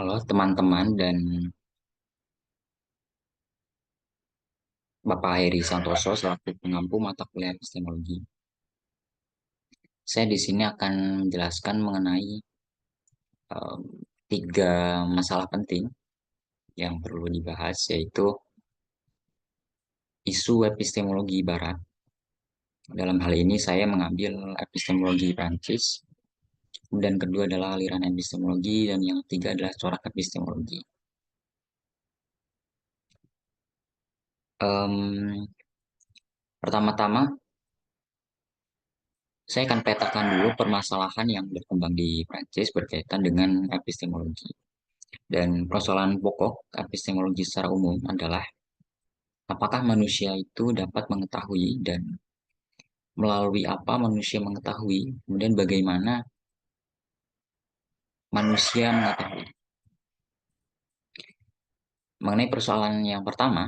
Halo teman-teman dan Bapak Heri Santoso selaku pengampu mata kuliah epistemologi. Saya di sini akan menjelaskan mengenai em, tiga masalah penting yang perlu dibahas, yaitu isu epistemologi Barat. Dalam hal ini saya mengambil epistemologi Prancis, dan kedua adalah aliran epistemologi, dan yang ketiga adalah corak epistemologi. Em, Pertama-tama, saya akan petakan dulu permasalahan yang berkembang di Prancis berkaitan dengan epistemologi. Dan persoalan pokok epistemologi secara umum adalah apakah manusia itu dapat mengetahui dan melalui apa manusia mengetahui, kemudian bagaimana manusia mengetahui. Mengenai persoalan yang pertama,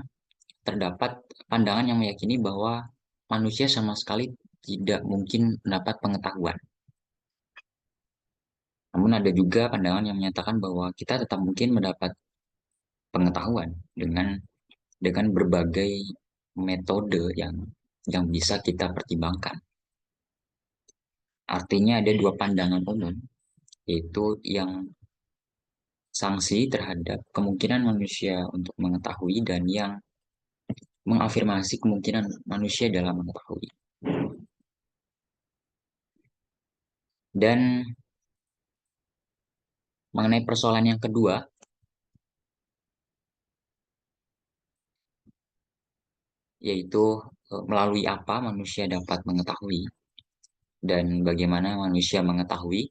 terdapat pandangan yang meyakini bahwa manusia sama sekali tidak mungkin mendapat pengetahuan. Namun ada juga pandangan yang menyatakan bahwa kita tetap mungkin mendapat pengetahuan dengan berbagai metode yang bisa kita pertimbangkan. Artinya ada dua pandangan umum, yaitu yang sanksi terhadap kemungkinan manusia untuk mengetahui dan yang mengafirmasi kemungkinan manusia dalam mengetahui. Dan mengenai persoalan yang kedua, yaitu melalui apa manusia dapat mengetahui dan bagaimana manusia mengetahui,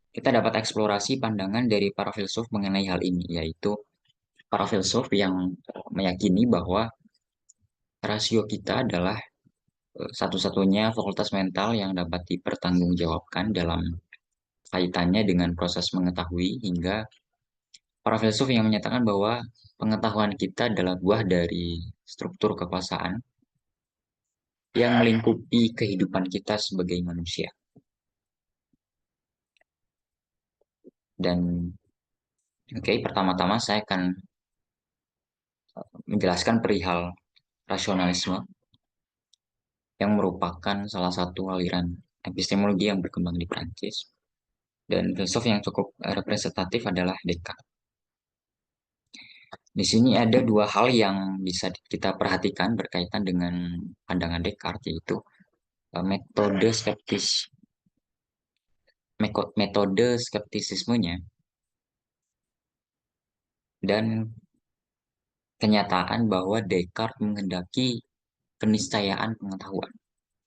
kita dapat eksplorasi pandangan dari para filsuf mengenai hal ini, yaitu para filsuf yang meyakini bahwa rasio kita adalah satu-satunya fakultas mental yang dapat dipertanggungjawabkan dalam kaitannya dengan proses mengetahui, hingga para filsuf yang menyatakan bahwa pengetahuan kita adalah buah dari struktur kekuasaan yang melingkupi kehidupan kita sebagai manusia. Dan oke, pertama-tama saya akan menjelaskan perihal rasionalisme yang merupakan salah satu aliran epistemologi yang berkembang di Prancis. Dan filsuf yang cukup representatif adalah Descartes. Di sini ada dua hal yang bisa kita perhatikan berkaitan dengan pandangan Descartes, yaitu metode metode skeptisismenya dan kenyataan bahwa Descartes menghendaki keniscayaan pengetahuan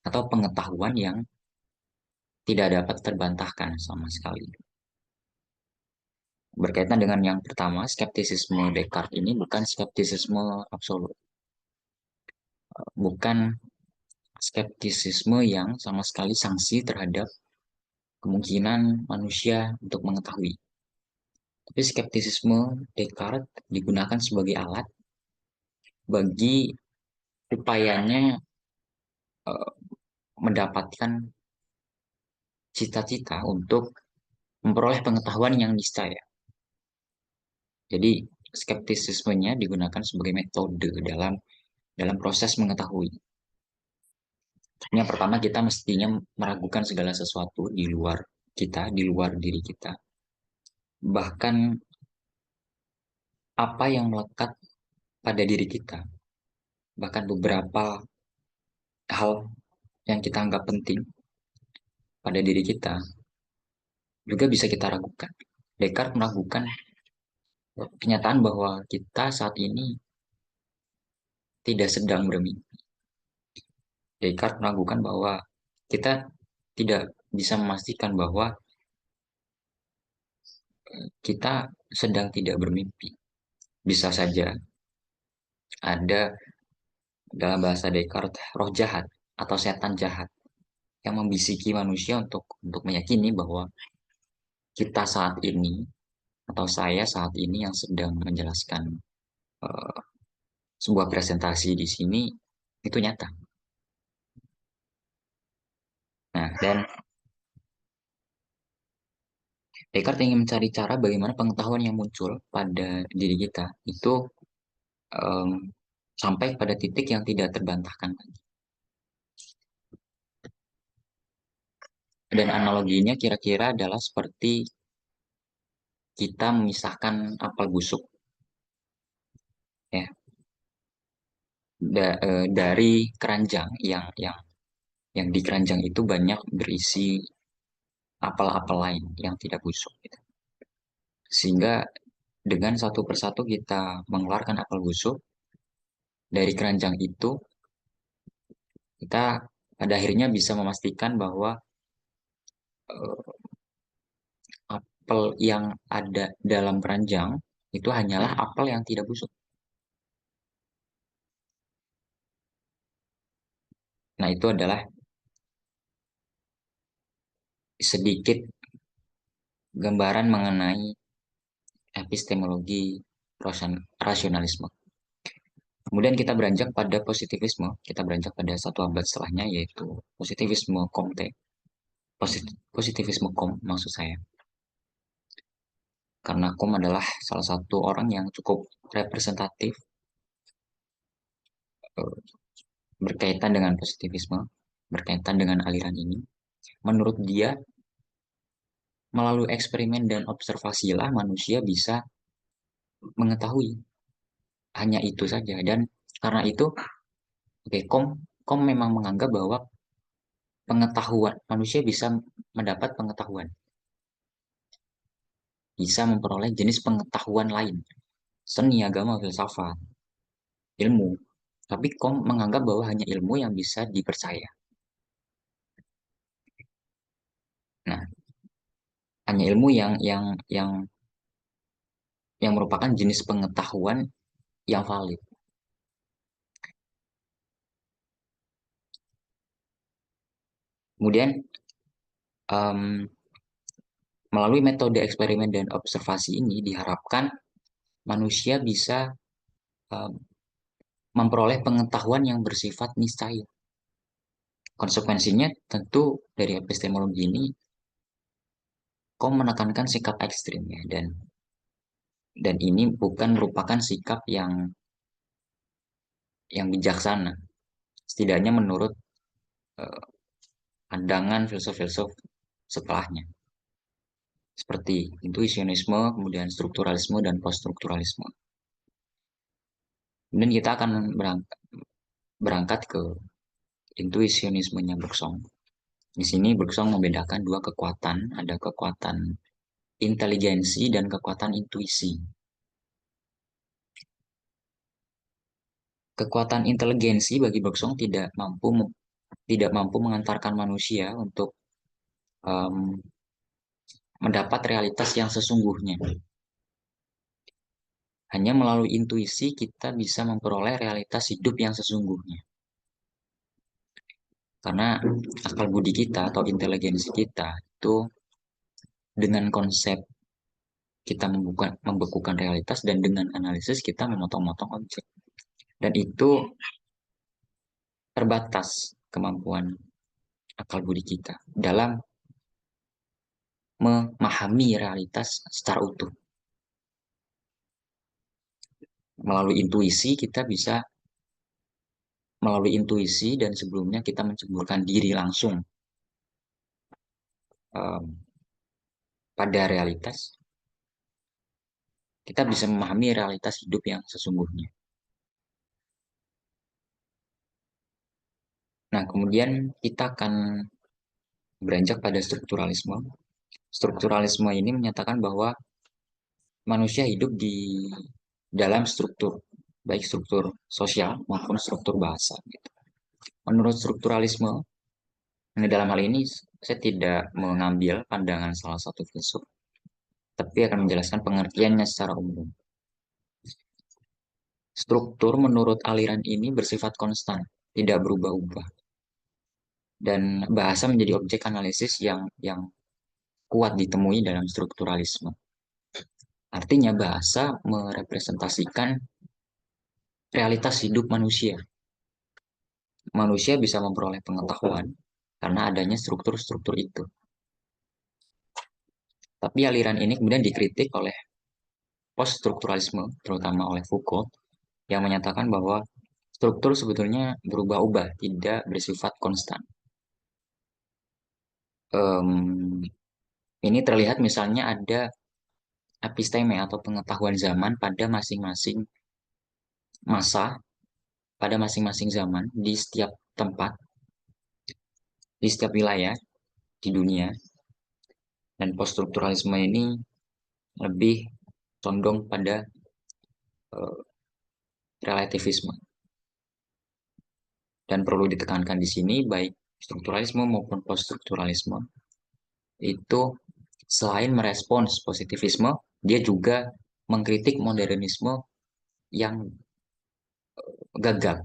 atau pengetahuan yang tidak dapat terbantahkan sama sekali. Berkaitan dengan yang pertama, skeptisisme Descartes ini bukan skeptisisme absolut, bukan skeptisisme yang sama sekali sanksi terhadap kemungkinan manusia untuk mengetahui. Tapi skeptisisme Descartes digunakan sebagai alat bagi upayanya eh, mendapatkan cita-cita untuk memperoleh pengetahuan yang niscaya. Jadi skeptisismenya digunakan sebagai metode dalam dalam proses mengetahui. Yang pertama, kita mestinya meragukan segala sesuatu di luar kita, di luar diri kita. Bahkan apa yang melekat pada diri kita, bahkan beberapa hal yang kita anggap penting pada diri kita juga bisa kita ragukan. Descartes meragukan kenyataan bahwa kita saat ini tidak sedang bermimpi. Descartes meragukan bahwa kita tidak bisa memastikan bahwa kita sedang tidak bermimpi. Bisa saja ada dalam bahasa Descartes roh jahat atau setan jahat yang membisiki manusia untuk meyakini bahwa kita saat ini atau saya saat ini yang sedang menjelaskan eh, sebuah presentasi di sini itu nyata. Nah, dan Descartes ingin mencari cara bagaimana pengetahuan yang muncul pada diri kita itu em, sampai pada titik yang tidak terbantahkan. Dan analoginya kira-kira adalah seperti kita memisahkan apel busuk ya dari keranjang yang di keranjang itu banyak berisi apel-apel lain yang tidak busuk gitu. Sehingga dengan satu persatu kita mengeluarkan apel busuk dari keranjang itu, kita pada akhirnya bisa memastikan bahwa eh, apel yang ada dalam keranjang itu hanyalah apel yang tidak busuk. Nah, itu adalah sedikit gambaran mengenai epistemologi rasionalisme. Kemudian kita beranjak pada positivisme, kita beranjak pada satu abad setelahnya yaitu positivisme Comte. Positivisme maksud saya. Karena adalah salah satu orang yang cukup representatif eh, berkaitan dengan positivisme, berkaitan dengan aliran ini. Menurut dia, melalui eksperimen dan observasilah manusia bisa mengetahui hanya itu saja. Dan karena itu, oke, Kom memang menganggap bahwa pengetahuan manusia bisa mendapat pengetahuan, bisa memperoleh jenis pengetahuan lain, seni, agama, filsafat, ilmu. Tapi Kom menganggap bahwa hanya ilmu yang bisa dipercaya. Nah, hanya ilmu yang merupakan jenis pengetahuan yang valid. Kemudian em, melalui metode eksperimen dan observasi ini diharapkan manusia bisa em, memperoleh pengetahuan yang bersifat niscaya. Konsekuensinya tentu dari epistemologi ini kau menekankan sikap ekstrim ya dan ini bukan merupakan sikap yang bijaksana setidaknya menurut eh, pandangan filsuf-filsuf setelahnya seperti intuisionisme, kemudian strukturalisme dan poststrukturalisme. Kemudian kita akan berangkat ke intuisionismenya Bergson. Di sini Bergson membedakan dua kekuatan, ada kekuatan inteligensi dan kekuatan intuisi. Kekuatan inteligensi bagi Bergson tidak mampu mengantarkan manusia untuk um, mendapat realitas yang sesungguhnya. Hanya melalui intuisi kita bisa memperoleh realitas hidup yang sesungguhnya. Karena akal budi kita atau inteligensi kita itu dengan konsep kita membekukan realitas dan dengan analisis kita memotong-motong objek. Dan itu terbatas kemampuan akal budi kita dalam memahami realitas secara utuh. Melalui intuisi kita bisa melalui intuisi dan sebelumnya kita menceburkan diri langsung um, pada realitas, kita bisa memahami realitas hidup yang sesungguhnya. Nah, kemudian kita akan beranjak pada strukturalisme. Strukturalisme ini menyatakan bahwa manusia hidup di dalam struktur, baik struktur sosial maupun struktur bahasa. Gitu. Menurut strukturalisme, dalam hal ini saya tidak mengambil pandangan salah satu filsuf, tapi akan menjelaskan pengertiannya secara umum. Struktur menurut aliran ini bersifat konstan, tidak berubah-ubah. Dan bahasa menjadi objek analisis yang kuat ditemui dalam strukturalisme. Artinya bahasa merepresentasikan realitas hidup manusia. Manusia bisa memperoleh pengetahuan karena adanya struktur-struktur itu. Tapi aliran ini kemudian dikritik oleh post-strukturalisme, terutama oleh Foucault, yang menyatakan bahwa struktur sebetulnya berubah-ubah, tidak bersifat konstan. Em, ini terlihat misalnya ada episteme atau pengetahuan zaman pada masing-masing masa, pada masing-masing zaman, di setiap tempat, di setiap wilayah di dunia. Dan poststrukturalisme ini lebih condong pada eh, relativisme. Dan perlu ditekankan di sini, baik strukturalisme maupun poststrukturalisme itu selain merespons positivisme, dia juga mengkritik modernisme yang gagal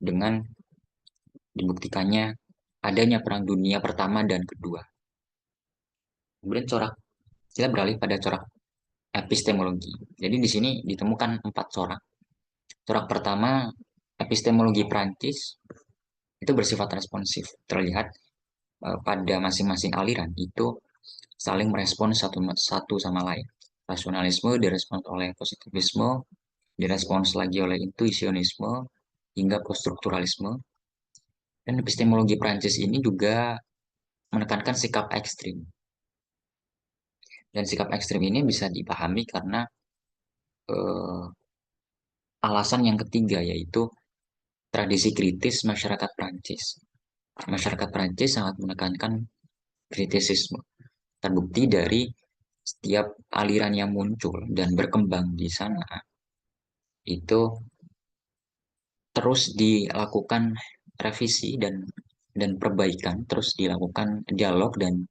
dengan dibuktikannya adanya Perang Dunia Pertama dan Kedua. Kemudian corak kita beralih pada corak epistemologi. Jadi di sini ditemukan 4 corak. Corak pertama, epistemologi Prancis, itu bersifat responsif. Terlihat pada masing-masing aliran itu saling merespons satu, satu sama lain. Rasionalisme direspons oleh positivisme, direspons lagi oleh intuisionisme, hingga poststrukturalisme. Dan epistemologi Prancis ini juga menekankan sikap ekstrim. Dan sikap ekstrim ini bisa dipahami karena eh, alasan yang ketiga, yaitu tradisi kritis masyarakat Prancis. Masyarakat Prancis sangat menekankan kritisisme. Terbukti dari setiap aliran yang muncul dan berkembang di sana itu terus dilakukan revisi dan perbaikan, terus dilakukan dialog dan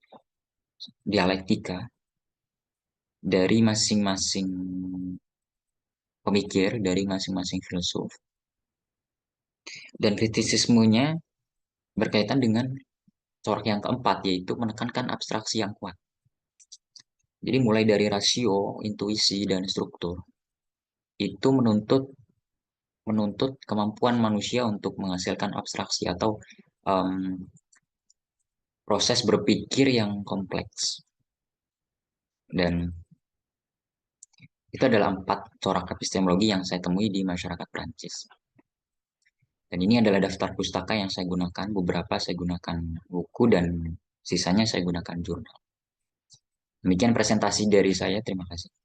dialektika dari masing-masing pemikir, dari masing-masing filsuf. Dan kritisismenya berkaitan dengan corak yang keempat, yaitu menekankan abstraksi yang kuat. Jadi mulai dari rasio, intuisi, dan struktur, itu menuntut menuntut kemampuan manusia untuk menghasilkan abstraksi atau em, proses berpikir yang kompleks. Dan itu adalah 4 corak epistemologi yang saya temui di masyarakat Prancis. Dan ini adalah daftar pustaka yang saya gunakan. Beberapa saya gunakan buku dan sisanya saya gunakan jurnal. Demikian presentasi dari saya. Terima kasih.